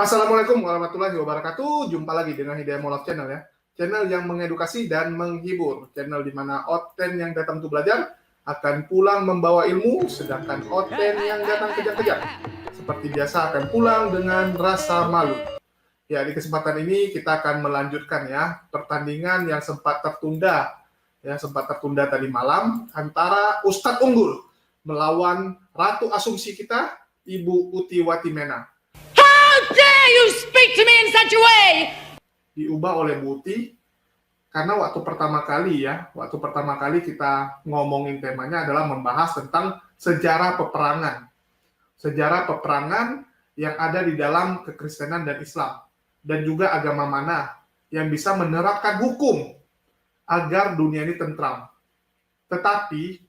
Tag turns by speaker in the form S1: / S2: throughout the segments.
S1: Assalamualaikum warahmatullahi wabarakatuh. Jumpa lagi dengan Hidayah Molaf Channel ya. Channel yang mengedukasi dan menghibur. Channel di mana Oten yang datang untuk belajar akan pulang membawa ilmu, sedangkan Oten yang datang kejar-kejar seperti biasa akan pulang dengan rasa malu. Ya, di kesempatan ini kita akan melanjutkan ya pertandingan yang sempat tertunda. Ya, sempat tertunda tadi malam antara Ustadz Unggul melawan Ratu Asumsi kita, Ibu Uti Watimena.
S2: Dare you speak to me in such a way?
S1: Diubah oleh Bu Uti karena waktu pertama kali kita ngomongin temanya adalah membahas tentang sejarah peperangan. Sejarah peperangan yang ada di dalam kekristenan dan Islam. Dan juga agama mana yang bisa menerapkan hukum agar dunia ini tentram. Tetapi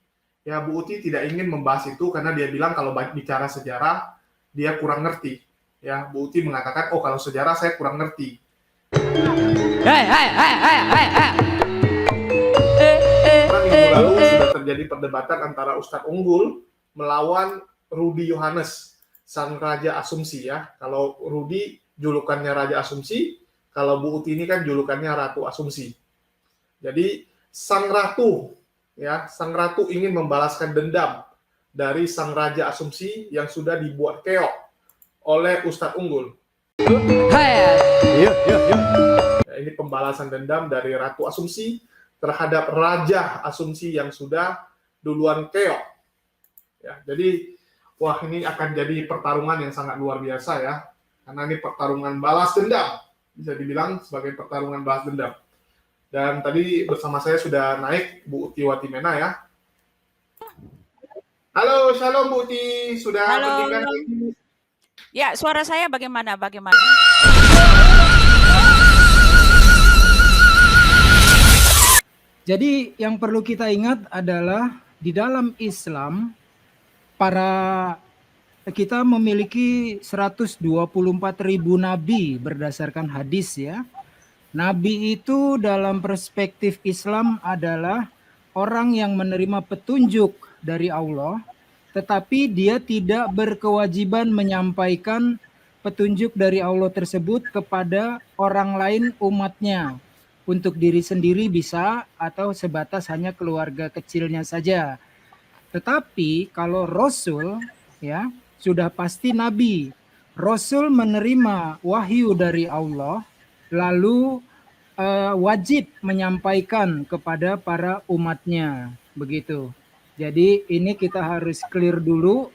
S1: ya Bu Uti tidak ingin membahas itu karena dia bilang kalau bicara sejarah dia kurang ngerti. Ya, Bu Uti mengatakan, kalau sejarah saya kurang ngerti. Minggu lalu sudah terjadi perdebatan antara Ustadz Unggul melawan Rudi Yohanes, sang Raja Asumsi ya. Kalau Rudi julukannya Raja Asumsi, kalau Bu Uti ini kan julukannya Ratu Asumsi. Jadi sang ratu ingin membalaskan dendam dari sang Raja Asumsi yang sudah dibuat keok oleh Ustadz Unggul. Ini pembalasan dendam dari Ratu Asumsi terhadap Raja Asumsi yang sudah duluan keok. Ya, jadi ini akan jadi pertarungan yang sangat luar biasa ya, karena ini pertarungan balas dendam, bisa dibilang sebagai pertarungan balas dendam. Dan tadi bersama saya sudah naik Bu Uti Watimena ya. Halo, shalom Bu Uti, sudah bertingkat.
S2: Ya, suara saya bagaimana?
S3: Jadi yang perlu kita ingat adalah di dalam Islam kita memiliki 124.000 nabi berdasarkan hadis ya. Nabi itu dalam perspektif Islam adalah orang yang menerima petunjuk dari Allah, tetapi dia tidak berkewajiban menyampaikan petunjuk dari Allah tersebut kepada orang lain umatnya. Untuk diri sendiri bisa atau sebatas hanya keluarga kecilnya saja. Tetapi kalau Rasul ya sudah pasti Nabi. Rasul menerima wahyu dari Allah lalu wajib menyampaikan kepada para umatnya. Begitu. Jadi ini kita harus clear dulu,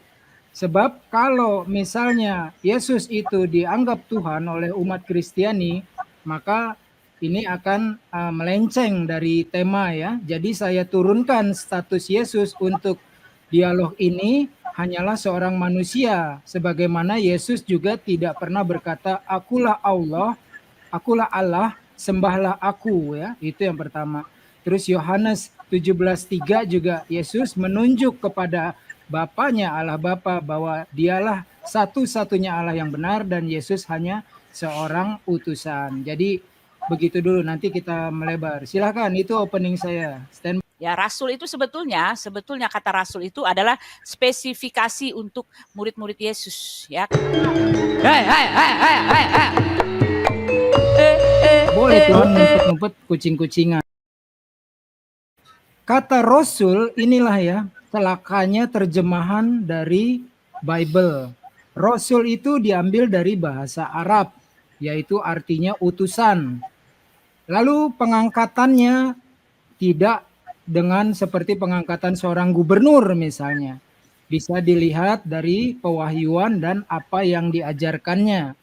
S3: sebab kalau misalnya Yesus itu dianggap Tuhan oleh umat Kristiani, maka ini akan melenceng dari tema ya. Jadi saya turunkan status Yesus untuk dialog ini hanyalah seorang manusia, sebagaimana Yesus juga tidak pernah berkata, akulah Allah, sembahlah aku ya. Itu yang pertama. Terus Yohanes 17:3 juga Yesus menunjuk kepada Bapanya Allah Bapa bahwa dialah satu-satunya Allah yang benar dan Yesus hanya seorang utusan. Jadi begitu dulu, nanti kita melebar. Silahkan, itu opening saya. Stand.
S2: Ya, Rasul itu sebetulnya kata Rasul itu adalah spesifikasi untuk murid-murid Yesus ya.
S3: Boleh Tuhan ngumpet-ngumpet kucing-kucingan. Kata Rasul inilah ya celakanya terjemahan dari Bible. Rasul itu diambil dari bahasa Arab, yaitu artinya utusan. Lalu pengangkatannya tidak dengan seperti pengangkatan seorang gubernur misalnya. Bisa dilihat dari pewahyuan dan apa yang diajarkannya.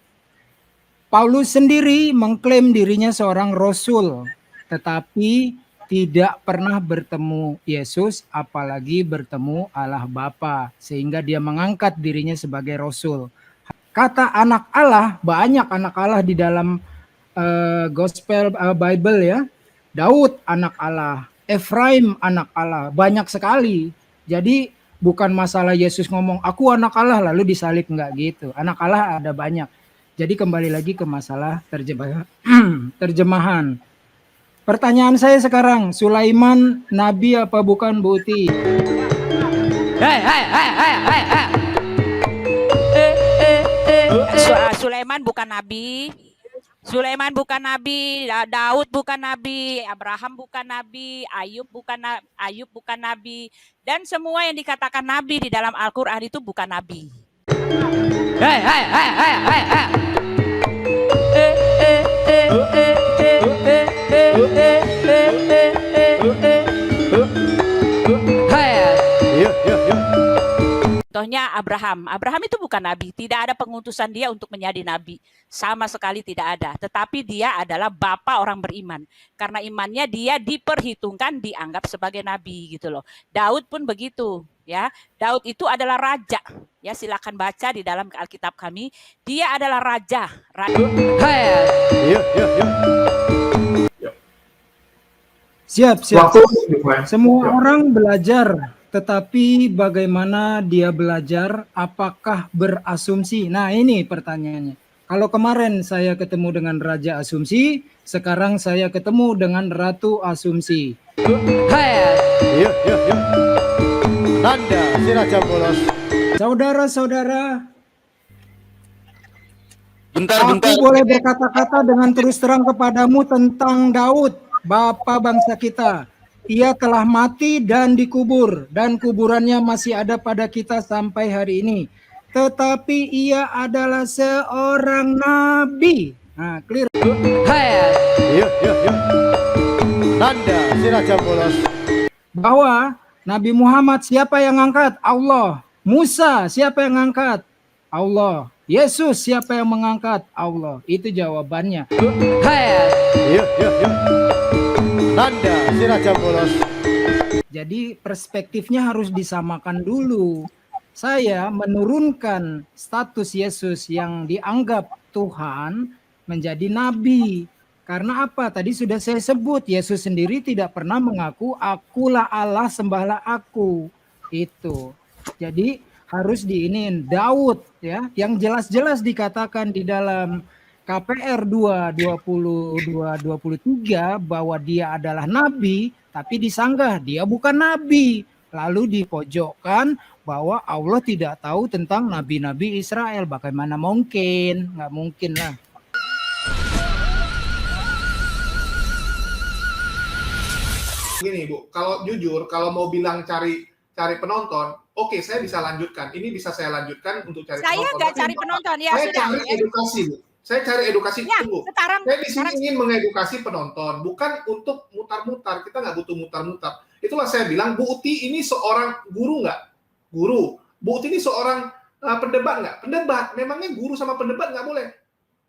S3: Paulus sendiri mengklaim dirinya seorang rasul, tetapi tidak pernah bertemu Yesus, apalagi bertemu Allah Bapa, sehingga dia mengangkat dirinya sebagai rasul. Kata anak Allah, banyak anak Allah di dalam Gospel Bible ya. Daud anak Allah, Efraim anak Allah, banyak sekali. Jadi bukan masalah Yesus ngomong aku anak Allah lalu disalib, enggak gitu. Anak Allah ada banyak. Jadi kembali lagi ke masalah terjemahan. Pertanyaan saya sekarang, Sulaiman nabi apa bukan, Bu Uti?
S2: Sulaiman bukan nabi. Sulaiman bukan nabi, Daud bukan nabi, Abraham bukan nabi, Ayub bukan nabi, dan semua yang dikatakan nabi di dalam Al-Qur'an itu bukan nabi.
S4: Hai hai hai hai hai hai.
S2: Contohnya Abraham itu bukan nabi, tidak ada pengutusan dia untuk menjadi nabi, sama sekali tidak ada. Tetapi dia adalah bapa orang beriman, karena imannya dia diperhitungkan, dianggap sebagai nabi gitu loh. Daud pun begitu, ya. Daud itu adalah raja, ya, silakan baca di dalam Alkitab kami, dia adalah raja.
S3: Siap.
S1: Waktu
S3: Semua orang belajar, tetapi bagaimana dia belajar? Apakah berasumsi? Nah, ini pertanyaannya. Kalau kemarin saya ketemu dengan Raja Asumsi, sekarang saya ketemu dengan Ratu Asumsi.
S4: Tanda si Raja Polos.
S3: Saudara-saudara,
S5: Bentar.
S3: aku boleh berkata-kata dengan terus terang kepadamu tentang Daud, bapa bangsa kita. Ia telah mati dan dikubur, dan kuburannya masih ada pada kita sampai hari ini. Tetapi ia adalah seorang nabi. Nah, clear.
S4: Tanda si Raja Polos.
S3: Bahwa Nabi Muhammad siapa yang angkat? Allah. Musa siapa yang angkat? Allah. Yesus siapa yang mengangkat? Allah. Itu jawabannya.
S4: Tanda si Raja Polos.
S3: Jadi perspektifnya harus disamakan dulu. Saya menurunkan status Yesus yang dianggap Tuhan menjadi nabi. Karena apa? Tadi sudah saya sebut, Yesus sendiri tidak pernah mengaku akulah Allah, sembahlah aku. Itu. Jadi harus diinin Daud, ya, yang jelas-jelas dikatakan di dalam KPR 2:22-23 bahwa dia adalah nabi, tapi disanggah dia bukan nabi. Lalu dipojokkan bahwa Allah tidak tahu tentang nabi-nabi Israel. Bagaimana mungkin? Nggak mungkin lah.
S1: Gini Bu, kalau jujur, kalau mau bilang cari penonton, oke, saya bisa lanjutkan. Ini bisa saya lanjutkan untuk cari
S2: Saya
S1: penonton.
S2: nggak
S1: Tapi
S2: cari penonton, ya
S1: saya
S2: sudah.
S1: cari edukasi, Bu. Saya cari edukasi,
S2: Ya,
S1: tunggu.
S2: sekarang
S1: Saya di sini ingin mengedukasi penonton, bukan untuk mutar-mutar. Kita nggak butuh mutar-mutar. Itulah saya bilang, Bu Uti ini seorang guru nggak? Guru. Bu Uti ini seorang pendebat nggak? Pendebat. Memangnya guru sama pendebat nggak boleh?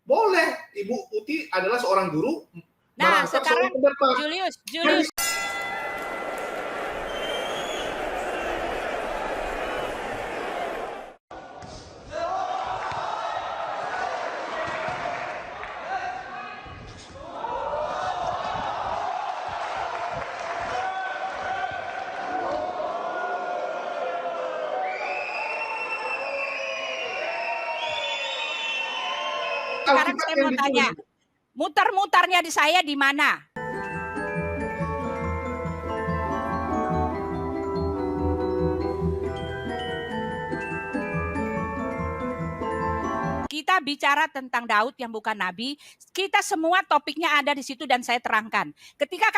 S1: Boleh. Ibu Uti adalah seorang guru.
S2: Nah,
S1: merangkap
S2: sekarang
S1: seorang pendebat.
S2: Julius. Sekarang saya mau tanya, mutar-mutarnya di saya di mana? Kita bicara tentang Daud yang bukan nabi, kita semua topiknya ada di situ dan saya terangkan. Ketika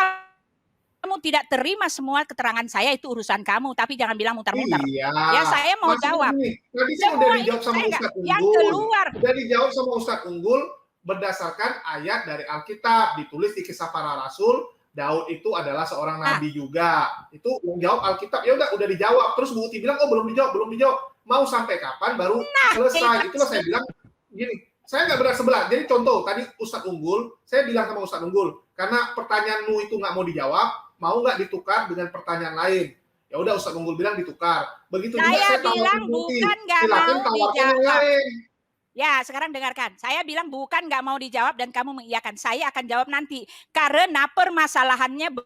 S2: kamu tidak terima semua keterangan saya, itu urusan kamu, tapi jangan bilang mutar-mutar.
S1: Iya.
S2: Ya, saya mau
S1: Maksudnya
S2: jawab.
S1: gini, tadi kan
S2: Semua
S1: udah
S2: itu
S1: dijawab sama
S2: saya
S1: Ustadz Unggul.
S2: yang keluar.
S1: Udah dijawab sama Ustadz Unggul berdasarkan ayat dari Alkitab, ditulis di Kisah Para Rasul. Daud itu adalah seorang nabi juga. Itu yang jawab Alkitab. Ya udah dijawab. Terus Bu Uti bilang, oh belum dijawab. Mau sampai kapan baru selesai? Itulah saya bilang gini. Saya nggak benar sebelah. Jadi contoh tadi Ustadz Unggul, saya bilang sama Ustadz Unggul, karena pertanyaanmu itu nggak mau dijawab, mau nggak ditukar dengan pertanyaan lain? Ya udah Ustadz Unggul bilang ditukar. Begitu juga
S2: Saya
S1: saya
S2: bilang
S1: tawarin Bu Uti.
S2: bukan nggak
S1: Silakan
S2: mau
S1: tawarkan yang
S2: dijawab.
S1: lain.
S2: Ya, sekarang dengarkan. Saya bilang bukan nggak mau dijawab dan kamu mengiyakan. Saya akan jawab nanti. Karena permasalahannya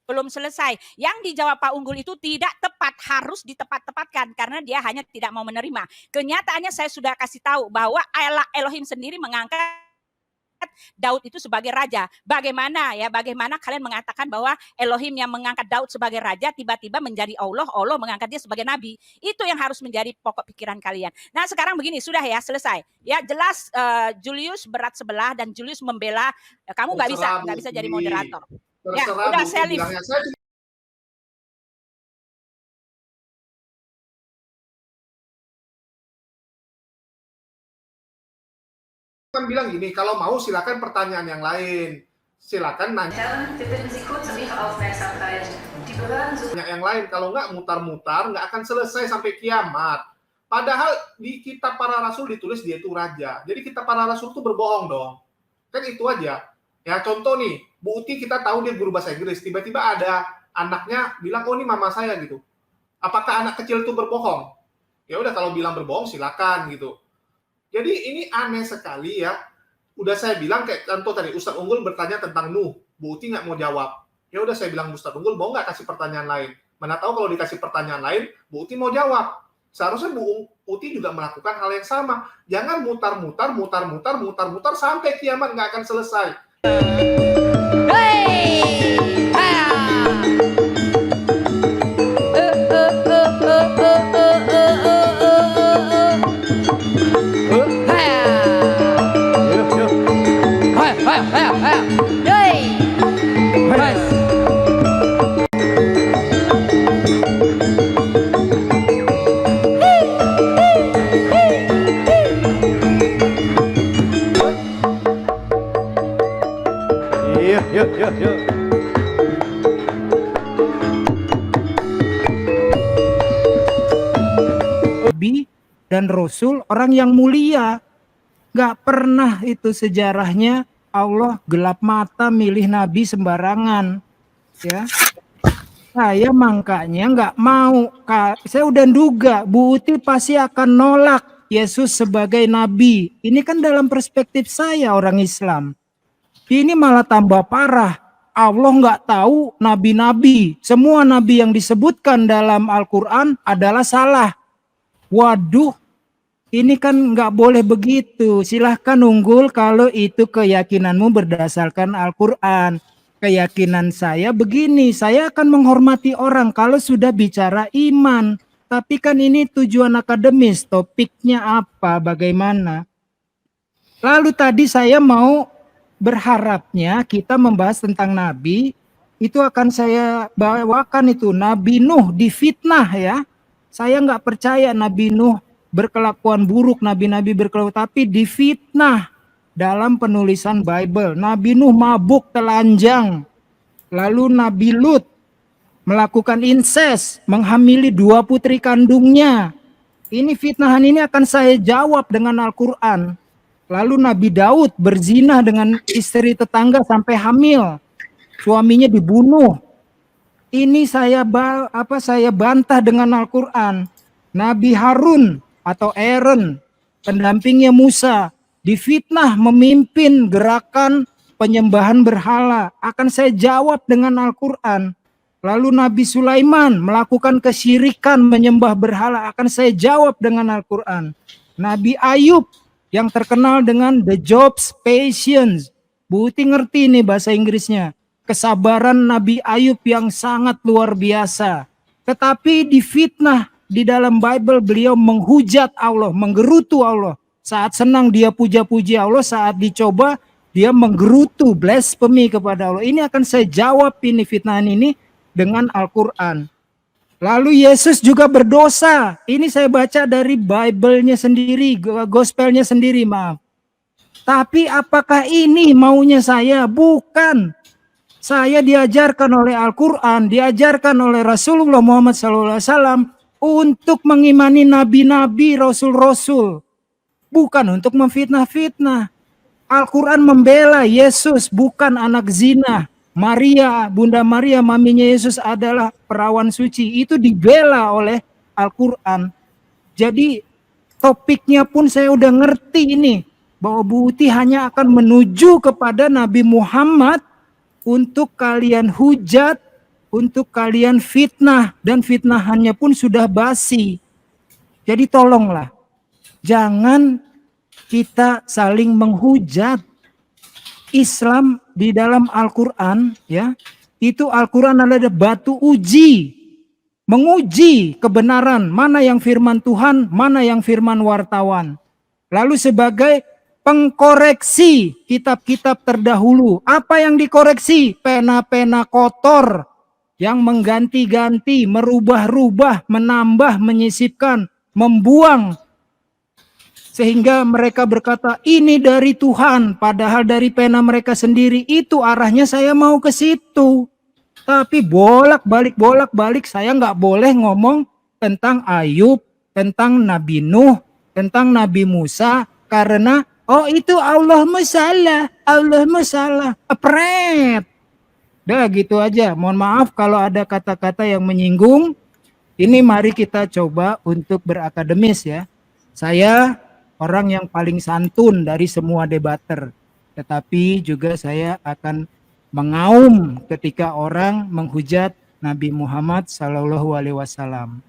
S2: belum selesai. Yang dijawab Pak Unggul itu tidak tepat, harus ditepat-tepatkan karena dia hanya tidak mau menerima. Kenyataannya saya sudah kasih tahu bahwa Allah Elohim sendiri mengangkat Daud itu sebagai raja. Bagaimana kalian mengatakan bahwa Elohim yang mengangkat Daud sebagai raja tiba-tiba menjadi Allah, Allah mengangkat dia sebagai nabi. Itu yang harus menjadi pokok pikiran kalian. Nah, sekarang begini, sudah ya, selesai. Ya, jelas Julius berat sebelah dan Julius membela kamu nggak bisa jadi moderator. Ya, udah saya leave.
S1: Kan bilang gini, kalau mau silakan pertanyaan yang lain, silakan nanya yang lain. Kalau nggak mutar-mutar, nggak akan selesai sampai kiamat. Padahal di kitab para rasul ditulis dia itu raja. Jadi kitab para rasul itu berbohong dong. Kan itu aja. Ya contoh nih, Bu Uti kita tahu dia guru bahasa Inggris. Tiba-tiba ada anaknya bilang, oh ini mama saya gitu. Apakah anak kecil itu berbohong? Ya udah kalau bilang berbohong silakan gitu. Jadi ini aneh sekali ya. Udah saya bilang kayak contoh tadi Ustadz Unggul bertanya tentang Nuh, Bu Uti nggak mau jawab. Ya udah saya bilang Ustadz Unggul mau nggak kasih pertanyaan lain? Mana tahu kalau dikasih pertanyaan lain, Bu Uti mau jawab. Seharusnya Bu Uti juga melakukan hal yang sama. Jangan mutar-mutar sampai kiamat nggak akan selesai.
S4: Yuk.
S3: Nabi dan Rasul orang yang mulia. Gak pernah itu sejarahnya Allah gelap mata milih Nabi sembarangan. Ya, saya makanya nggak mau. Saya udah duga Bu Uti pasti akan nolak Yesus sebagai Nabi. Ini kan dalam perspektif saya orang Islam. Ini malah tambah parah. Allah nggak tahu nabi-nabi. Semua nabi yang disebutkan dalam Al-Quran adalah salah. Waduh, ini kan nggak boleh begitu. Silahkan Unggul kalau itu keyakinanmu berdasarkan Al-Quran. Keyakinan saya begini, saya akan menghormati orang kalau sudah bicara iman. Tapi kan ini tujuan akademis, topiknya apa, bagaimana. Lalu tadi saya mau berharapnya kita membahas tentang Nabi, itu akan saya bawakan itu, Nabi Nuh difitnah ya. Saya nggak percaya Nabi Nuh berkelakuan buruk, nabi-nabi berkelakuan, tapi difitnah dalam penulisan Bible. Nabi Nuh mabuk telanjang. Lalu Nabi Lut melakukan incest, menghamili 2 putri kandungnya. Ini fitnahan ini akan saya jawab dengan Al-Quran. Lalu Nabi Daud berzina dengan istri tetangga sampai hamil. Suaminya dibunuh. Ini saya bantah dengan Al-Quran. Nabi Harun atau Aaron, pendampingnya Musa, difitnah memimpin gerakan penyembahan berhala. Akan saya jawab dengan Al-Quran. Lalu Nabi Sulaiman melakukan kesyirikan menyembah berhala. Akan saya jawab dengan Al-Quran. Nabi Ayub yang terkenal dengan the job's patience. Bu Uti ngerti nih bahasa Inggrisnya. Kesabaran Nabi Ayub yang sangat luar biasa. Tetapi difitnah di dalam Bible beliau menghujat Allah, menggerutu Allah. Saat senang dia puja-puji Allah, saat dicoba dia menggerutu, blasphemy kepada Allah. Ini akan saya jawab ini fitnahan ini dengan Al-Quran. Lalu Yesus juga berdosa. Ini saya baca dari Bible-nya sendiri, Gospel-nya sendiri, maaf. Tapi apakah ini maunya saya? Bukan. Saya diajarkan oleh Al-Quran, diajarkan oleh Rasulullah Muhammad SAW untuk mengimani nabi-nabi, rasul-rasul. Bukan untuk memfitnah-fitnah. Al-Quran membela Yesus bukan anak zina. Maria, Bunda Maria, maminya Yesus adalah perawan suci. Itu dibela oleh Al-Quran. Jadi topiknya pun saya udah ngerti ini. Bahwa Bu Uti hanya akan menuju kepada Nabi Muhammad untuk kalian hujat, untuk kalian fitnah. Dan fitnahannya pun sudah basi. Jadi tolonglah. Jangan kita saling menghujat. Islam di dalam Al-Quran, ya, itu Al-Quran adalah batu uji, menguji kebenaran mana yang firman Tuhan, mana yang firman wartawan. Lalu sebagai pengkoreksi kitab-kitab terdahulu, apa yang dikoreksi? Pena-pena kotor yang mengganti-ganti, merubah-rubah, menambah, menyisipkan, membuang. Sehingga mereka berkata, ini dari Tuhan, padahal dari pena mereka sendiri, itu arahnya saya mau ke situ. Tapi bolak-balik, saya nggak boleh ngomong tentang Ayub, tentang Nabi Nuh, tentang Nabi Musa, karena, oh itu Allah masalah, apret. Udah gitu aja, mohon maaf kalau ada kata-kata yang menyinggung, ini mari kita coba untuk berakademis ya. Saya orang yang paling santun dari semua debater, tetapi juga saya akan mengaum ketika orang menghujat Nabi Muhammad SAW.